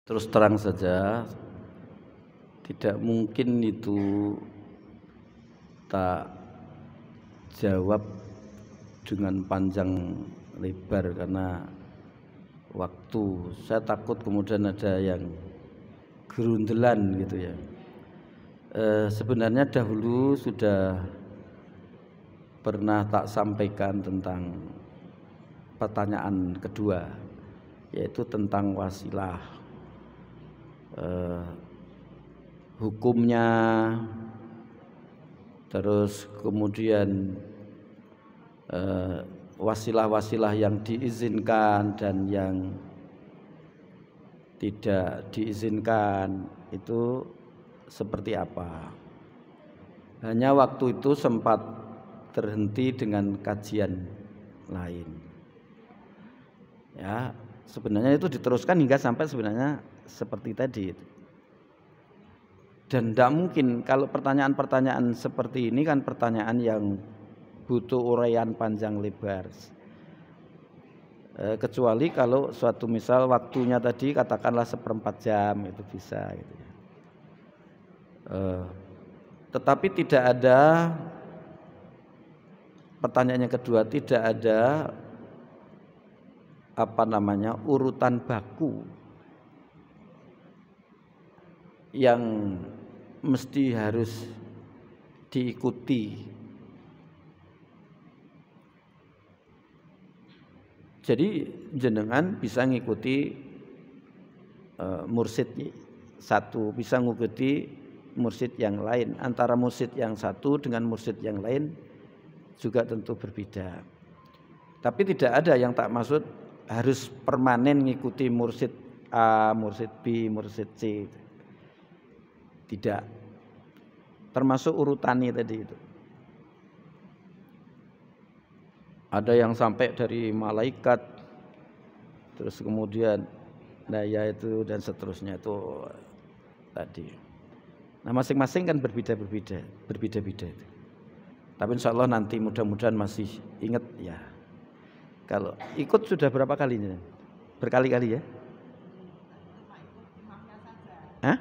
Terus terang saja, tidak mungkin itu tak jawab dengan panjang lebar karena waktu. Saya takut kemudian ada yang gerundelan gitu ya. Sebenarnya dahulu sudah pernah tak sampaikan tentang pertanyaan kedua, yaitu tentang wasilah. Hukumnya, terus kemudian wasilah-wasilah yang diizinkan dan yang tidak diizinkan itu seperti apa. Hanya waktu itu sempat terhenti dengan kajian lain. Ya, sebenarnya itu diteruskan hingga sampai sebenarnya seperti tadi. Dan tidak mungkin kalau pertanyaan-pertanyaan seperti ini kan pertanyaan yang butuh uraian panjang lebar. Kecuali kalau suatu misal waktunya tadi katakanlah 1/4 jam itu bisa gitu ya. Tetapi tidak ada pertanyaannya kedua, tidak ada urutan baku yang mesti harus diikuti. Jadi jenengan bisa ngikuti mursyid satu, bisa ngikuti mursyid yang lain. Antara mursyid yang satu dengan mursyid yang lain juga tentu berbeda. Tapi tidak ada yang tak maksud harus permanen ngikuti mursyid A, mursyid B, mursyid C. Tidak. Termasuk urutannya tadi itu. Ada yang sampai dari malaikat, terus kemudian daya itu dan seterusnya itu tadi. Nah masing-masing kan berbeda-beda itu. Tapi insya Allah nanti mudah-mudahan masih ingat ya. Kalau ikut sudah berapa kalinya? Berkali-kali ya? Hah?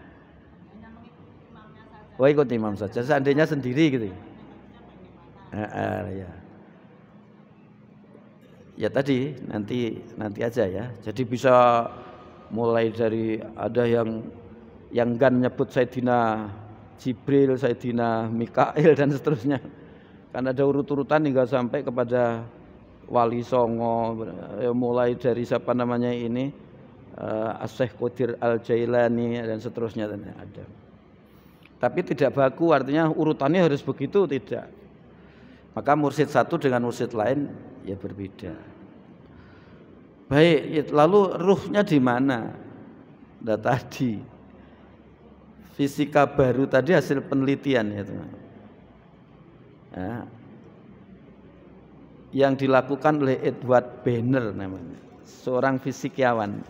Oh ikut imam saja, seandainya sendiri gitu. Ya. Ya tadi nanti aja ya. Jadi bisa mulai dari ada yang kan nyebut Sayyidina Jibril, Sayyidina Mikail dan seterusnya. Kan ada urut-urutan hingga sampai kepada Wali Songo, mulai dari siapa namanya ini As-Syaikh Qadir Al-Jailani dan seterusnya ada. Tapi tidak baku, artinya urutannya harus begitu, tidak. Maka mursyid satu dengan mursyid lain ya berbeda. Baik, lalu ruhnya di mana? Nah, tadi fisika baru tadi hasil penelitian ya teman. Ya, yang dilakukan oleh Edward Benner namanya, seorang fisikawan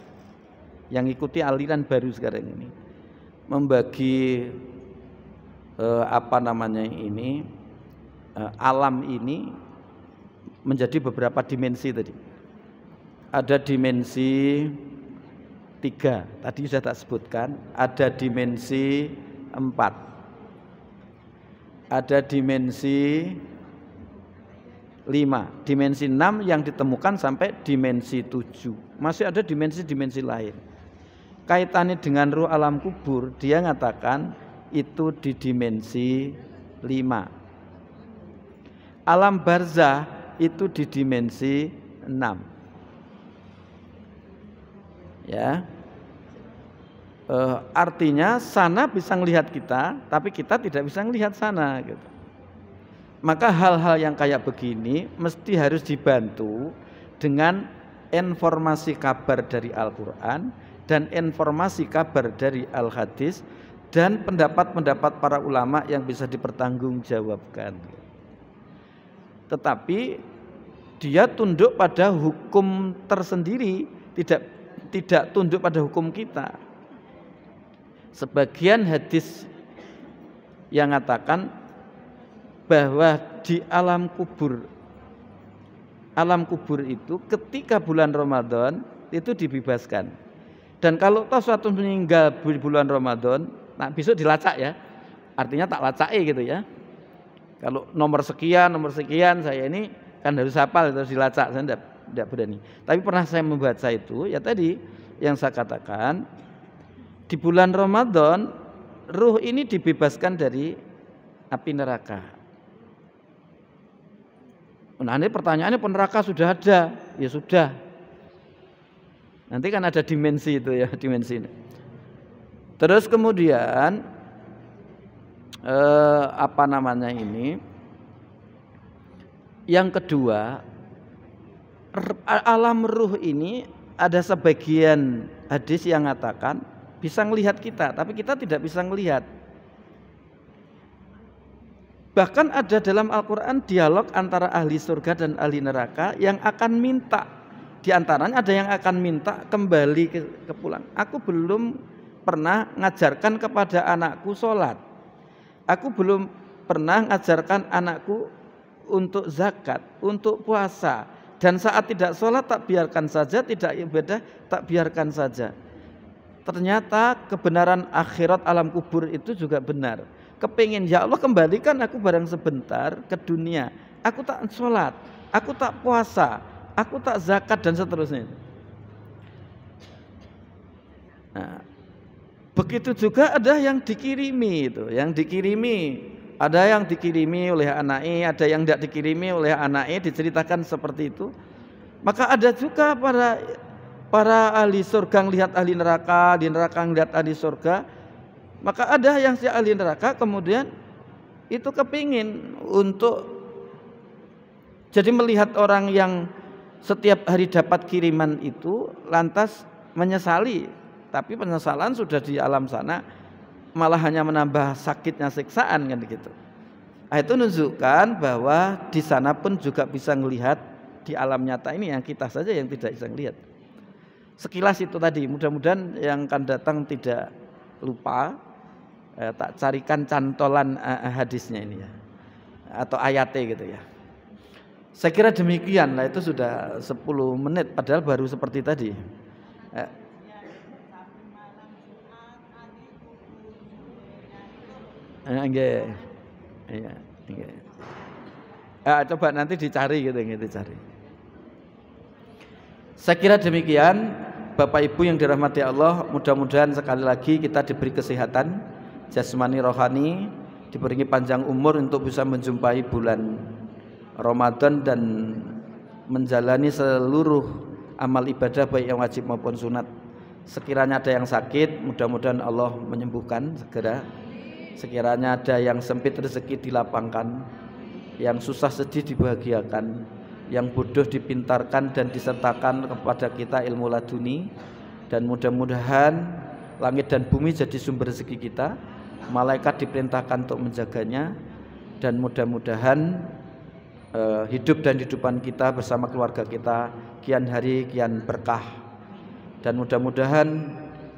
yang ikuti aliran baru sekarang ini, membagi alam ini menjadi beberapa dimensi tadi. Ada dimensi 3, tadi sudah tak sebutkan. Ada dimensi 4, ada dimensi 5, dimensi 6 yang ditemukan sampai dimensi 7. Masih ada dimensi-dimensi lain. Kaitannya dengan ruh alam kubur, dia ngatakan itu di dimensi 5. Alam barzah itu di dimensi 6. Ya. Artinya sana bisa melihat kita, tapi kita tidak bisa melihat sana gitu. Maka hal-hal yang kayak begini mesti harus dibantu dengan informasi kabar dari Al-Qur'an dan informasi kabar dari Al-Hadis dan pendapat-pendapat para ulama yang bisa dipertanggungjawabkan. Tetapi dia tunduk pada hukum tersendiri, tidak tunduk pada hukum kita. Sebagian hadis yang mengatakan bahwa di alam kubur itu ketika bulan Ramadan itu dibebaskan. Dan kalau toh suatu meninggal di bulan Ramadan, nah besok dilacak ya. Artinya tak lacai gitu ya. Kalau nomor sekian saya ini kan harus hafal, harus dilacak, saya tidak berani. Tapi pernah saya membaca itu, ya tadi yang saya katakan, di bulan Ramadan ruh ini dibebaskan dari api neraka. Nah ini pertanyaannya, neraka sudah ada? Ya sudah. Nanti kan ada dimensi itu ya, dimensi ini. Terus kemudian yang kedua, alam ruh ini ada sebagian hadis yang mengatakan bisa melihat kita, tapi kita tidak bisa melihat. Bahkan ada dalam Al-Quran dialog antara ahli surga dan ahli neraka yang akan minta. Di antaranya ada yang akan minta kembali ke pulang. Aku belum pernah ngajarkan kepada anakku sholat. Aku belum pernah ngajarkan anakku untuk zakat, untuk puasa. Dan saat tidak sholat tak biarkan saja, tidak ibadah tak biarkan saja. Ternyata kebenaran akhirat alam kubur itu juga benar. Kepingin, ya Allah kembalikan aku barang sebentar ke dunia. Aku tak sholat, aku tak puasa, aku tak zakat dan seterusnya. Nah, begitu juga ada yang dikirimi itu, ada yang dikirimi oleh anaknya, ada yang tidak dikirimi oleh anaknya, diceritakan seperti itu. Maka ada juga para ahli surga melihat ahli neraka melihat ahli surga. Maka ada yang si ahli neraka kemudian itu kepingin untuk jadi melihat orang yang setiap hari dapat kiriman itu lantas menyesali. Tapi penyesalan sudah di alam sana, malah hanya menambah sakitnya siksaan kan gitu. Nah, itu menunjukkan bahwa di sana pun juga bisa melihat di alam nyata ini yang kita saja yang tidak bisa melihat. Sekilas itu tadi, mudah-mudahan yang akan datang tidak lupa. Tak carikan cantolan hadisnya ini ya, atau ayatnya gitu ya. Saya kira demikian lah, itu sudah 10 menit padahal baru seperti tadi. Coba nanti dicari gitu, dicari. Saya kira demikian, Bapak Ibu yang dirahmati Allah. Mudah-mudahan sekali lagi kita diberi kesehatan jasmani rohani, diberi panjang umur untuk bisa menjumpai bulan Ramadan dan menjalani seluruh amal ibadah baik yang wajib maupun sunat. Sekiranya ada yang sakit, mudah-mudahan Allah menyembuhkan segera. Sekiranya ada yang sempit rezeki dilapangkan, yang susah sedih dibahagiakan, yang bodoh dipintarkan dan disertakan kepada kita ilmu laduni. Dan mudah-mudahan langit dan bumi jadi sumber rezeki kita, malaikat diperintahkan untuk menjaganya, dan mudah-mudahan hidup dan hidupan kita bersama keluarga kita kian hari kian berkah. Dan mudah-mudahan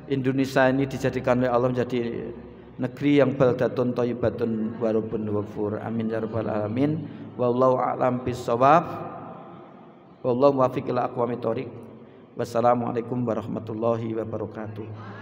Indonesia ini dijadikan oleh Allah menjadi negeri yang baldatun thayyibatun wa rabbun ghafur. Amin ya rabbal alamin. Wallahu a'lam bissawab. Wallahu muwaffiq ila aqwamit thoriq. Wassalamualaikum warahmatullahi wabarakatuh.